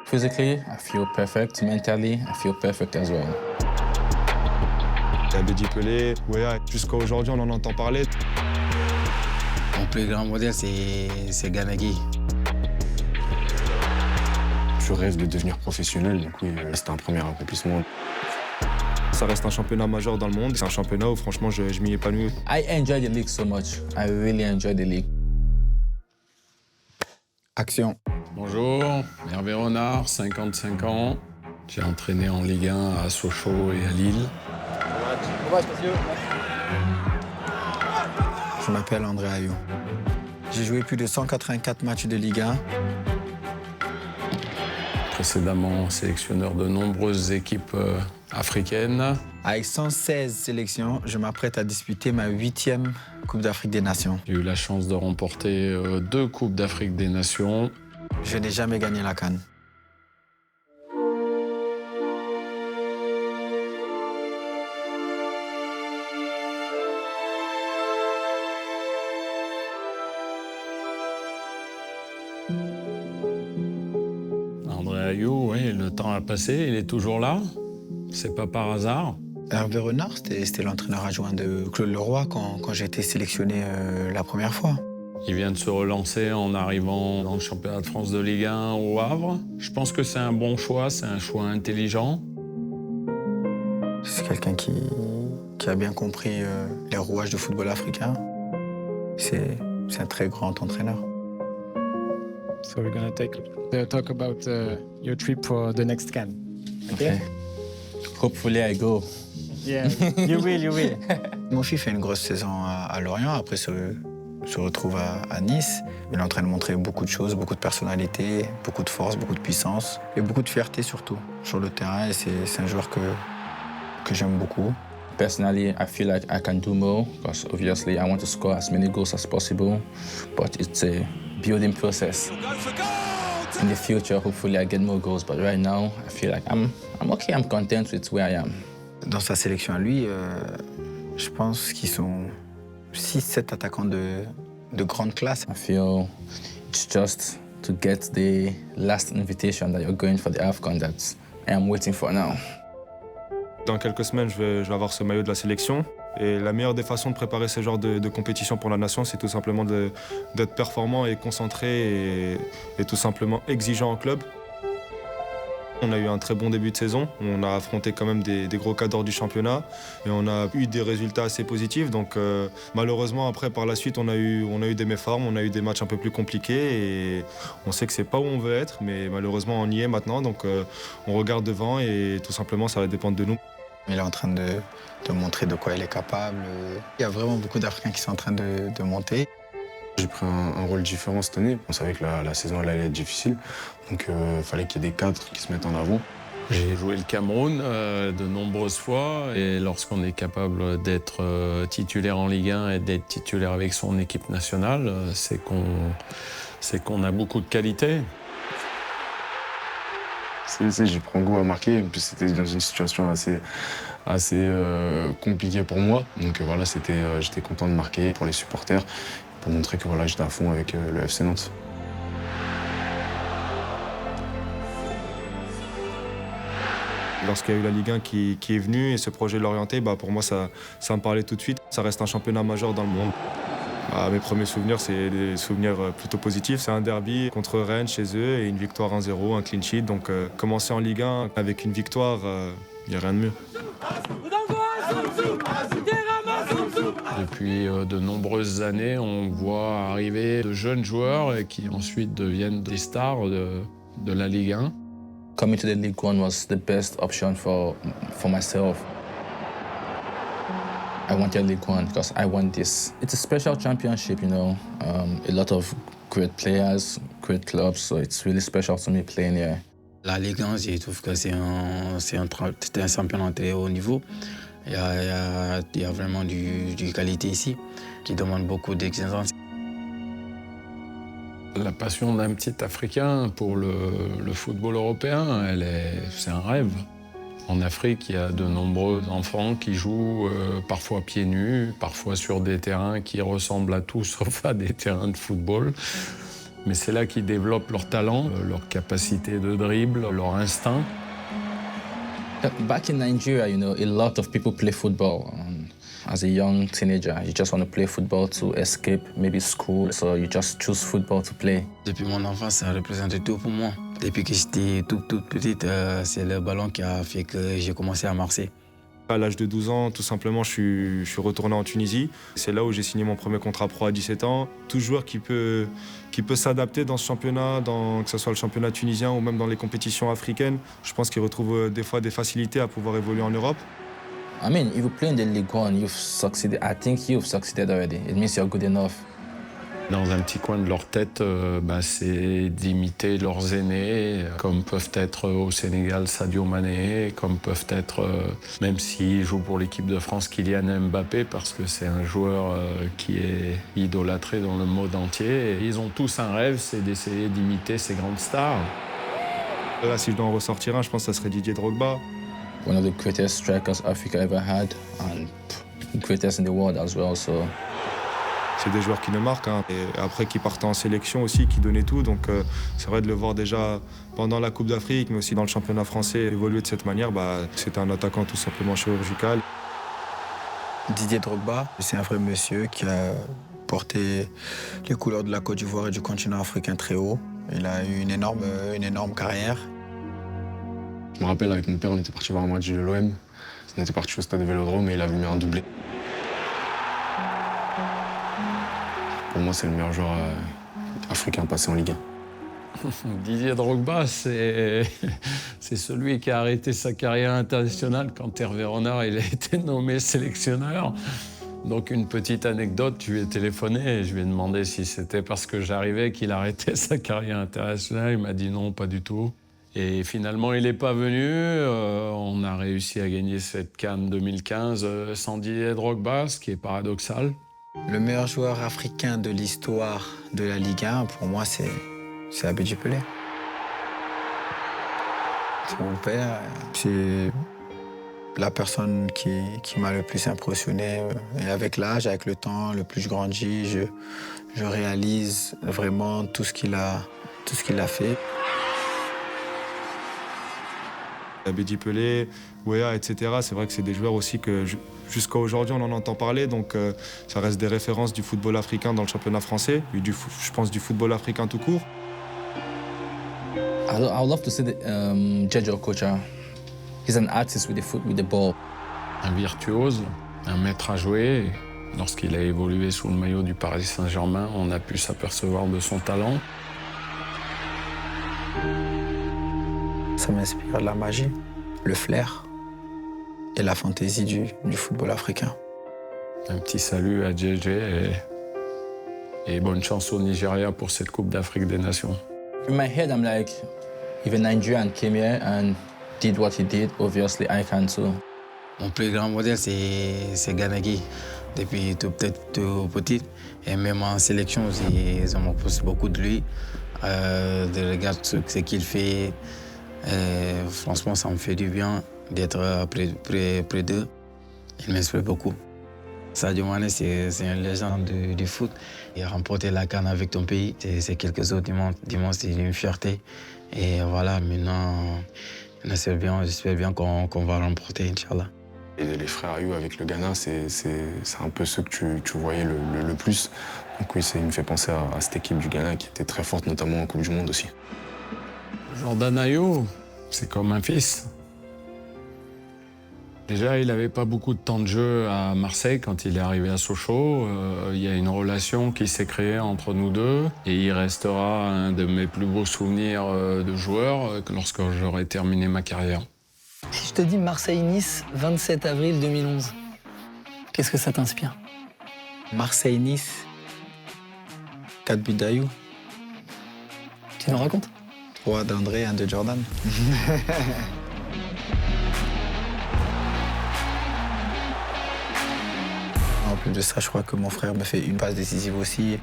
Physically, I feel perfect. Mentally, I feel perfect as well. Abedi Pelé, Weah, jusqu'à aujourd'hui, on en entend parler. Mon plus grand modèle, c'est Gana Gueye. Je rêve de devenir professionnel, donc oui, c'était un premier accomplissement. Ça reste un championnat majeur dans le monde. C'est un championnat où franchement, je m'y épanouis. I enjoy the league so much. I really enjoy the league. Action. Bonjour, Hervé Renard, 55 ans. J'ai entraîné en Ligue 1 à Sochaux et à Lille. Je m'appelle André Ayew. J'ai joué plus de 184 matchs de Ligue 1. Précédemment sélectionneur de nombreuses équipes africaines. Avec 116 sélections, je m'apprête à disputer ma 8e Coupe d'Afrique des Nations. J'ai eu la chance de remporter 2 Coupes d'Afrique des Nations. Je n'ai jamais gagné la CAN. André Ayew, oui, le temps a passé, il est toujours là. C'est pas par hasard. Hervé Renard, c'était l'entraîneur adjoint de Claude Leroy quand j'ai été sélectionné la première fois. Il vient de se relancer en arrivant dans le championnat de France de Ligue 1 au Havre. Je pense que c'est un bon choix, c'est un choix intelligent. C'est quelqu'un qui a bien compris les rouages du football africain. C'est un très grand entraîneur. So we're going to talk about your trip for the next CAN. Okay. Hopefully I go. Yeah, you will. Mon fils fait une grosse saison à Lorient, après se retrouve à Nice. Il est en train de montrer beaucoup de choses, beaucoup de personnalité, beaucoup de force, beaucoup de puissance et beaucoup de fierté surtout sur le terrain. Et c'est un joueur que j'aime beaucoup. Personally, I feel like I can do more because obviously I want to score as many goals as possible, but it's a building process. In the future, hopefully I get more goals, but right now I feel like I'm okay, I'm content with where I am. Dans sa sélection à lui, je pense qu'ils sont 6-7 attaquants de grande classe. I feel it's just to get the last invitation that you're going for the AFCON that I am waiting for now. Dans quelques semaines, je vais avoir ce maillot de la sélection. Et la meilleure des façons de préparer ce genre de compétition pour la nation, c'est tout simplement d'être performant et concentré et tout simplement exigeant en club. On a eu un très bon début de saison. On a affronté quand même des gros cadors du championnat et on a eu des résultats assez positifs. Donc malheureusement, après, par la suite, on a eu des méformes, on a eu des matchs un peu plus compliqués et on sait que c'est pas où on veut être, mais malheureusement, on y est maintenant. Donc on regarde devant et tout simplement, ça va dépendre de nous. Il est en train de montrer de quoi il est capable. Il y a vraiment beaucoup d'Africains qui sont en train de monter. J'ai pris un rôle différent cette année. On savait que la saison allait être difficile, donc il fallait qu'il y ait des cadres qui se mettent en avant. J'ai joué le Cameroun de nombreuses fois et lorsqu'on est capable d'être titulaire en Ligue 1 et d'être titulaire avec son équipe nationale, c'est qu'on a beaucoup de qualité. J'y prends goût à marquer. En plus, c'était dans une situation assez compliquée pour moi. Donc voilà, j'étais content de marquer pour les supporters, pour montrer que voilà, j'étais à fond avec le FC Nantes. Lorsqu'il y a eu la Ligue 1 qui est venue et ce projet de l'orienter, pour moi, ça me parlait tout de suite. Ça reste un championnat majeur dans le monde. Mes premiers souvenirs, c'est des souvenirs plutôt positifs. C'est un derby contre Rennes chez eux et une victoire 1-0, un clean sheet. Donc commencer en Ligue 1 avec une victoire, il n'y a rien de mieux. Depuis de nombreuses années, on voit arriver de jeunes joueurs qui ensuite deviennent des stars de la Ligue 1. Coming to the League One was the best option for myself. I wanted League One because I want this. It's a special championship, you know. A lot of great players, great clubs, so it's really special to me playing here. La Ligue 1, je trouve que c'est un championnat de très haut niveau. Il y a vraiment du qualité ici, qui demande beaucoup d'exigence. La passion d'un petit Africain pour le football européen, c'est un rêve. En Afrique, il y a de nombreux enfants qui jouent parfois pieds nus, parfois sur des terrains qui ressemblent à tout sauf à des terrains de football. Mais c'est là qu'ils développent leur talent, leur capacité de dribble, leur instinct. Back in Nigeria, a lot of people play football. As a young teenager, you just want to play football to escape maybe school, so you just choose football to play. Depuis mon enfance, ça représentait tout pour moi. Depuis que j'étais toute petite, c'est le ballon qui a fait que j'ai commencé à marcher. À l'âge de 12 ans, tout simplement, je suis retourné en Tunisie. C'est là où j'ai signé mon premier contrat pro à 17 ans. Tout joueur qui peut s'adapter dans ce championnat, que ce soit le championnat tunisien ou même dans les compétitions africaines, je pense qu'il retrouve des fois des facilités à pouvoir évoluer en Europe. I mean, if you play in the League One, you've succeeded. I think you've succeeded already. It means you're good enough. Dans un petit coin de leur tête, c'est d'imiter leurs aînés, comme peuvent être au Sénégal Sadio Mané, comme peuvent être, même s'ils jouent pour l'équipe de France, Kylian Mbappé, parce que c'est un joueur qui est idolâtré dans le monde entier. Et ils ont tous un rêve, c'est d'essayer d'imiter ces grandes stars. Là, si je dois en ressortir un, je pense que ça serait Didier Drogba. One of the greatest strikers Africa ever had, and greatest in the world as well. So. C'est des joueurs qui nous marquent, hein. Et après qui partent en sélection aussi, qui donnaient tout. Donc c'est vrai de le voir déjà pendant la Coupe d'Afrique, mais aussi dans le championnat français évoluer de cette manière. C'est un attaquant tout simplement chirurgical. Didier Drogba, c'est un vrai monsieur qui a porté les couleurs de la Côte d'Ivoire et du continent africain très haut. Il a eu une énorme carrière. Je me rappelle, avec mon père, on était parti voir un match de l'OM. On était parti au stade de Vélodrome et il avait mis un doublé. Pour moi, c'est le meilleur joueur africain passé en Ligue 1. Didier Drogba, c'est celui qui a arrêté sa carrière internationale quand Hervé Renard il a été nommé sélectionneur. Donc une petite anecdote, je lui ai téléphoné et je lui ai demandé si c'était parce que j'arrivais qu'il arrêtait sa carrière internationale. Il m'a dit non, pas du tout. Et finalement, il n'est pas venu. On a réussi à gagner cette CAN 2015 sans Didier Drogba, ce qui est paradoxal. Le meilleur joueur africain de l'histoire de la Ligue 1, pour moi, c'est Abedi Pelé. C'est mon père. C'est la personne qui m'a le plus impressionné. Et avec l'âge, avec le temps, le plus je grandis, je réalise vraiment tout ce qu'il a fait. Abedi Pelé, Weah, etc. C'est vrai que c'est des joueurs aussi que jusqu'à aujourd'hui on en entend parler, donc ça reste des références du football africain dans le championnat français, je pense du football africain tout court. I would love to see Jejo Okocha. He's an artist with the ball. Un virtuose, un maître à jouer. Lorsqu'il a évolué sous le maillot du Paris Saint-Germain, on a pu s'apercevoir de son talent. Ça m'inspire la magie, le flair et la fantaisie du football africain. Un petit salut à JJ et bonne chance au Nigeria pour cette Coupe d'Afrique des Nations. In my head, I'm like, if a Nigerian came here and did what he did, obviously I can too. Mon plus grand modèle, c'est Gana Gueye. Depuis tout petit, et même en sélection, ils me poussent beaucoup de lui, de regarder ce qu'il fait. Et franchement, ça me fait du bien d'être près d'eux. Il m'inspire beaucoup. Sadio Mané, c'est une légende du foot. Et remporter la CAN avec ton pays, c'est quelque chose d'immense, c'est une fierté. Et voilà, maintenant, j'espère bien qu'on va remporter, Inch'Allah. Et les frères Ayou avec le Ghana, c'est un peu ceux que tu voyais le plus. Donc oui, il me fait penser à cette équipe du Ghana qui était très forte, notamment en Coupe du Monde aussi. Jordan Ayew, c'est comme un fils. Déjà, il n'avait pas beaucoup de temps de jeu à Marseille quand il est arrivé à Sochaux. Il y a une relation qui s'est créée entre nous deux et il restera un de mes plus beaux souvenirs de joueur lorsque j'aurai terminé ma carrière. Si je te dis Marseille-Nice, 27 avril 2011, qu'est-ce que ça t'inspire? Marseille-Nice, 4 buts d'Ayou. Tu nous racontes? 3 d'André, 1 de Jordan. En plus de ça, je crois que mon frère me fait une passe décisive aussi.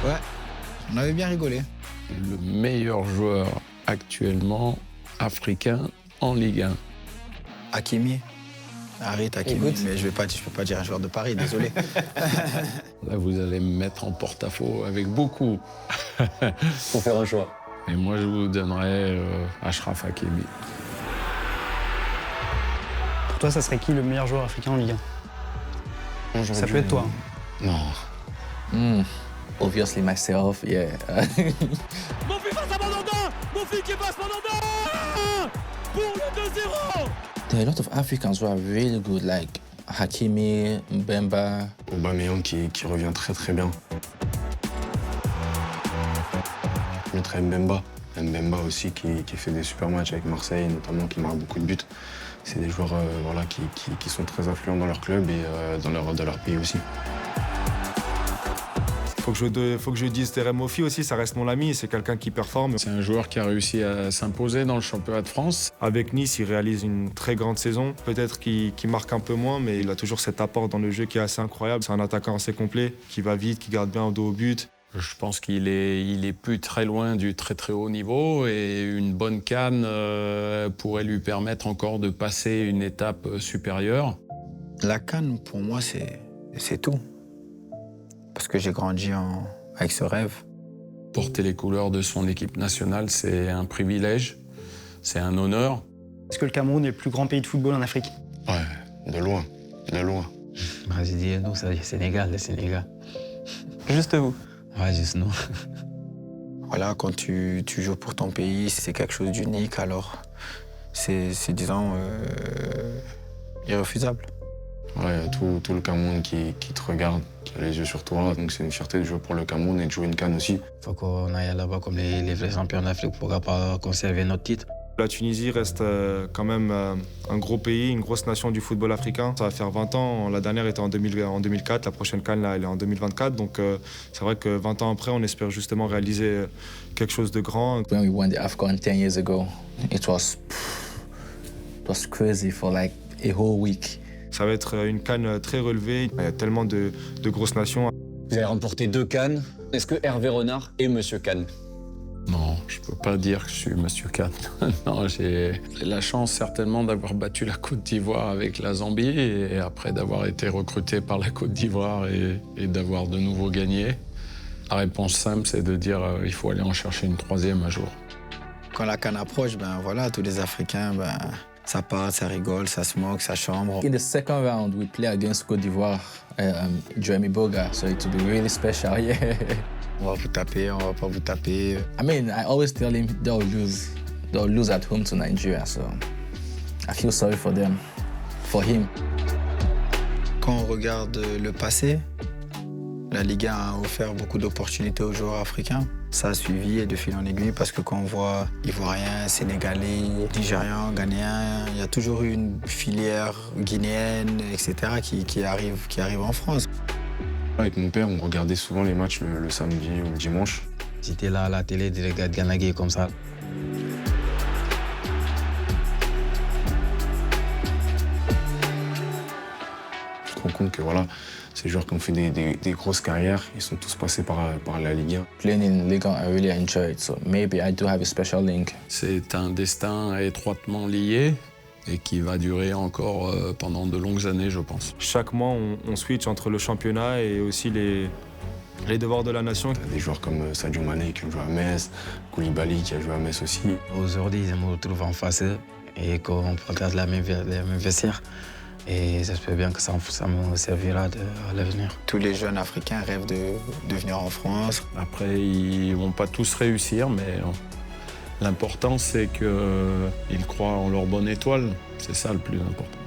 Ouais, on avait bien rigolé. Le meilleur joueur actuellement africain en Ligue 1. Hakimi, Harit Hakimi, Écoute. mais je peux pas dire un joueur de Paris, désolé. Là, vous allez me mettre en porte-à-faux avec beaucoup. Faut faire un choix. Et moi, je vous donnerais Achraf Hakimi. Pour toi, ça serait qui le meilleur joueur africain en Ligue 1? Ça peut être toi. Non. Obviously myself, yeah. Mon fils passe à Mandanda. Mon fils qui passe Mandanda pour le 2-0. There are a lot of Africans who are really good, like Hakimi, Mbemba. Aubameyang qui revient très très bien. Je mettrais Mbemba. Mbemba aussi qui fait des super matchs avec Marseille, notamment qui marque beaucoup de buts. C'est des joueurs voilà, qui sont très influents dans leur club et dans leur pays aussi. Faut que je dise Terem Moffi aussi, ça reste mon ami, c'est quelqu'un qui performe. C'est un joueur qui a réussi à s'imposer dans le championnat de France. Avec Nice, il réalise une très grande saison. Peut-être qu'il marque un peu moins, mais il a toujours cet apport dans le jeu qui est assez incroyable. C'est un attaquant assez complet, qui va vite, qui garde bien au dos au but. Je pense qu'il est plus très loin du très très haut niveau et une bonne CAN pourrait lui permettre encore de passer une étape supérieure. La CAN, pour moi, c'est tout. Parce que j'ai grandi avec ce rêve. Porter les couleurs de son équipe nationale, c'est un privilège, c'est un honneur. Est-ce que le Cameroun est le plus grand pays de football en Afrique? Ouais, de loin, de loin. J'ai dit nous, c'est le Sénégal. Juste vous. Ouais, juste nous. Voilà, quand tu joues pour ton pays, c'est quelque chose d'unique, alors c'est disons, irrefusable. Voilà, il y a tout le Cameroun qui te regarde, qui a les yeux sur toi. Donc c'est une fierté de jouer pour le Cameroun et de jouer une CAN aussi. Faut qu'on aille là-bas comme les vrais champions d'Afrique pour pas conserver notre titre. La Tunisie reste quand même un gros pays, une grosse nation du football africain. Ça va faire 20 ans, la dernière était en 2004, la prochaine CAN là, elle est en 2024. Donc c'est vrai que 20 ans après, on espère justement réaliser quelque chose de grand. When we won the AFCON 10 years ago, it was crazy for like a whole week. Ça va être une CAN très relevée, il y a tellement de grosses nations. Vous avez remporté 2 CAN. Est-ce que Hervé Renard est Monsieur CAN? Non, je peux pas dire que je suis Monsieur CAN. Non, j'ai la chance certainement d'avoir battu la Côte d'Ivoire avec la Zambie et après d'avoir été recruté par la Côte d'Ivoire et d'avoir de nouveau gagné. La réponse simple, c'est de dire il faut aller en chercher une 3e un jour. Quand la CAN approche, ben voilà, tous les Africains, ben, ça part, ça rigole, ça se moque, ça chambre. In the second round, we play against Côte d'Ivoire, Jeremy Boga, so it will be really special, yeah. On va vous taper, on va pas vous taper. I mean, I always tell him they'll lose. They'll lose at home to Nigeria, so I feel sorry for them, for him. Quand on regarde le passé, la Ligue 1 a offert beaucoup d'opportunités aux joueurs africains. Ça a suivi et de fil en aiguille parce que quand on voit Ivoiriens, Sénégalais, Nigérians, Ghanéens, il y a toujours eu une filière guinéenne, etc. qui arrive en France. Avec mon père, on regardait souvent les matchs le samedi ou le dimanche. J'étais là à la télé, des gars de Gana Gueye comme ça. Tu te rends compte que voilà, ces joueurs qui ont fait des grosses carrières, ils sont tous passés par la Ligue 1. Playing in Ligue 1, I really enjoyed, so maybe I do have a special link. C'est un destin étroitement lié et qui va durer encore pendant de longues années, je pense. Chaque mois, on switch entre le championnat et aussi les devoirs de la nation. Des joueurs comme Sadio Mané qui joue à Metz, Koulibaly qui a joué à Metz aussi. Aujourd'hui, je me retrouve en face et qu'on partage la même vestiaire. Et j'espère bien que ça me servira à l'avenir. Tous les jeunes Africains rêvent de venir en France. Après, ils vont pas tous réussir, mais l'important, c'est qu'ils croient en leur bonne étoile. C'est ça le plus important.